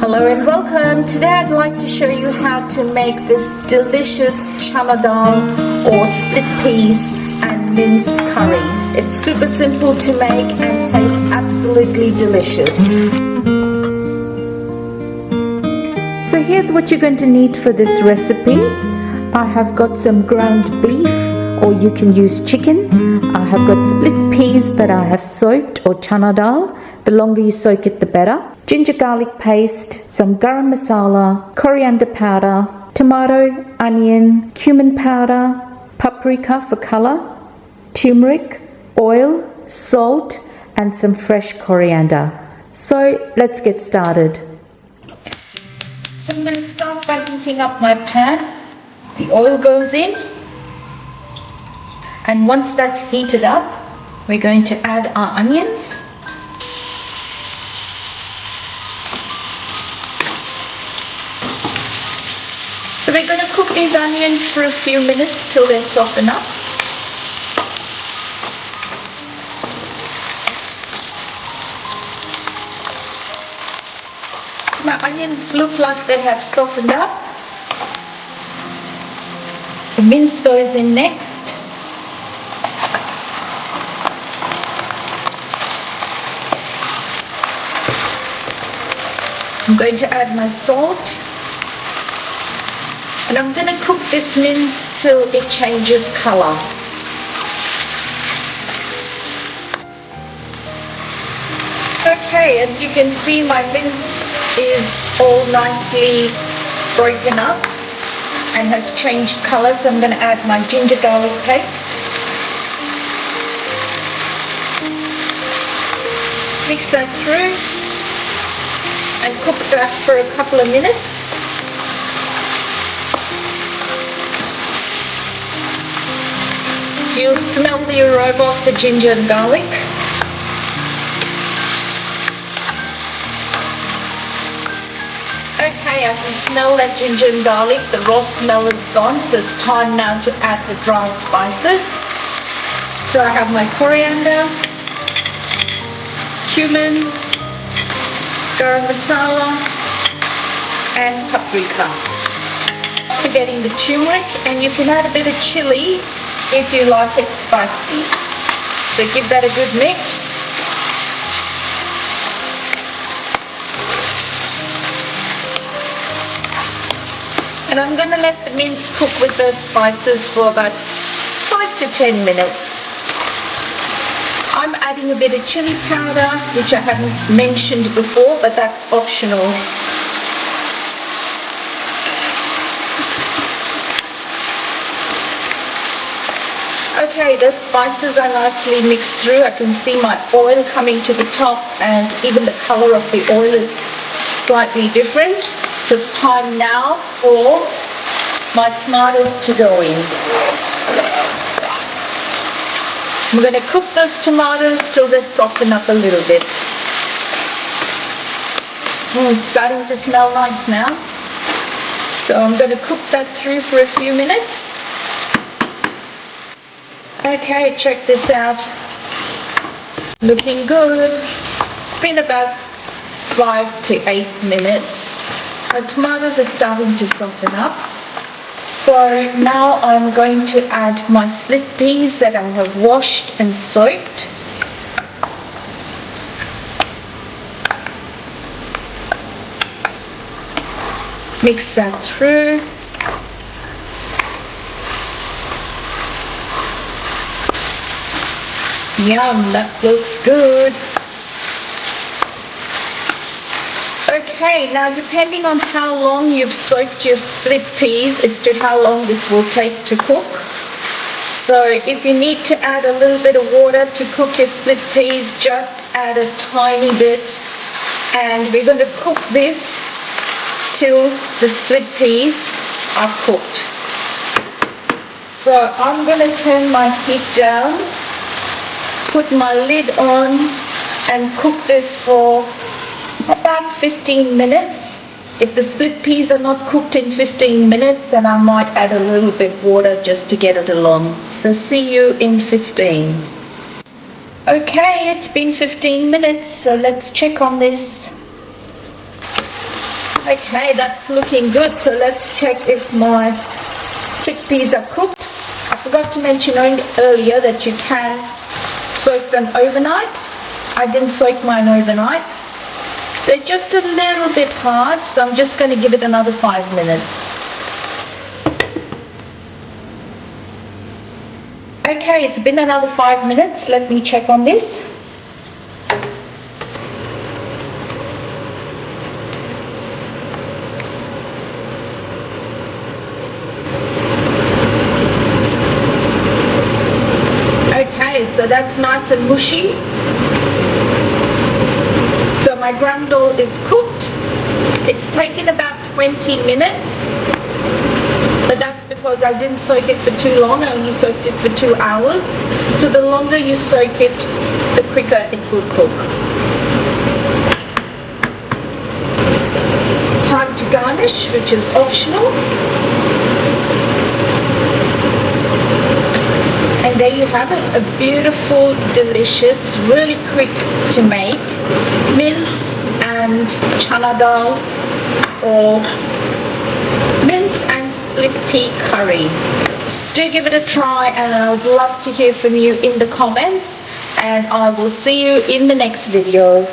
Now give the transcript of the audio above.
Hello and welcome. Today I'd like to show you how to make this delicious chana dal or split peas and mince curry. It's super simple to make and tastes absolutely delicious. So here's what you're going to need for this recipe. I have got some ground beef, or you can use chicken. I have got split peas that I have soaked, or chana dal. The longer you soak it, the better. Ginger garlic paste, some garam masala, coriander powder, tomato, onion, cumin powder, paprika for color, turmeric, oil, salt, and some fresh coriander. So let's get started. So I'm going to start by heating up my pan. The oil goes in, and once that's heated up, we're going to add our onions. So we're going to cook these onions for a few minutes till they soften up. My onions look like they have softened up. The mince goes in next. I'm going to add my salt. And I'm going to cook this mince till it changes colour. Okay, as you can see, my mince is all nicely broken up and has changed colour, so I'm going to add my ginger garlic paste. Mix that through and cook that for a couple of minutes. You'll smell the aroma of the ginger and garlic. Okay, I can smell that ginger and garlic. The raw smell is gone, so it's time now to add the dry spices. So I have my coriander, cumin, garam masala, and paprika. Forgetting the turmeric, and you can add a bit of chilli if you like it spicy. So give that a good mix. And I'm going to let the mince cook with the spices for about 5 to 10 minutes. I'm adding a bit of chilli powder, which I haven't mentioned before, but that's optional. Okay, the spices are nicely mixed through. I can see my oil coming to the top, and even the colour of the oil is slightly different. So it's time now for my tomatoes to go in. I'm going to cook those tomatoes till they soften up a little bit. It's starting to smell nice now. So I'm going to cook that through for a few minutes. Okay, check this out. Looking good. It's been about 5 to 8 minutes. The tomatoes are starting to soften up. So now I'm going to add my split peas that I have washed and soaked. Mix that through. Yum, that looks good. Okay, now depending on how long you've soaked your split peas as to how long this will take to cook. So if you need to add a little bit of water to cook your split peas, just add a tiny bit. And we're going to cook this till the split peas are cooked. So I'm going to turn my heat down, put my lid on, and cook this for about 15 minutes. If the split peas are not cooked in 15 minutes, then I might add a little bit of water just to get it along. So see you in 15. Okay, it's been 15 minutes, so let's check on this. Okay, that's looking good. So let's check if my chickpeas are cooked. I forgot to mention earlier that you can soak them overnight. I didn't soak mine overnight. They're just a little bit hard, so I'm just going to give it another 5 minutes. Okay, it's been another 5 minutes. Let me check on this. Okay, so that's nice and mushy. So my gram dal is cooked. It's taken about 20 minutes, but that's because I didn't soak it for too long. I only soaked it for 2 hours. So the longer you soak it, the quicker it will cook. Time to garnish, which is optional. And there you have it, a beautiful, delicious, really quick to make mince and chana dal, or mince and split pea curry. Do give it a try, and I would love to hear from you in the comments, and I will see you in the next video.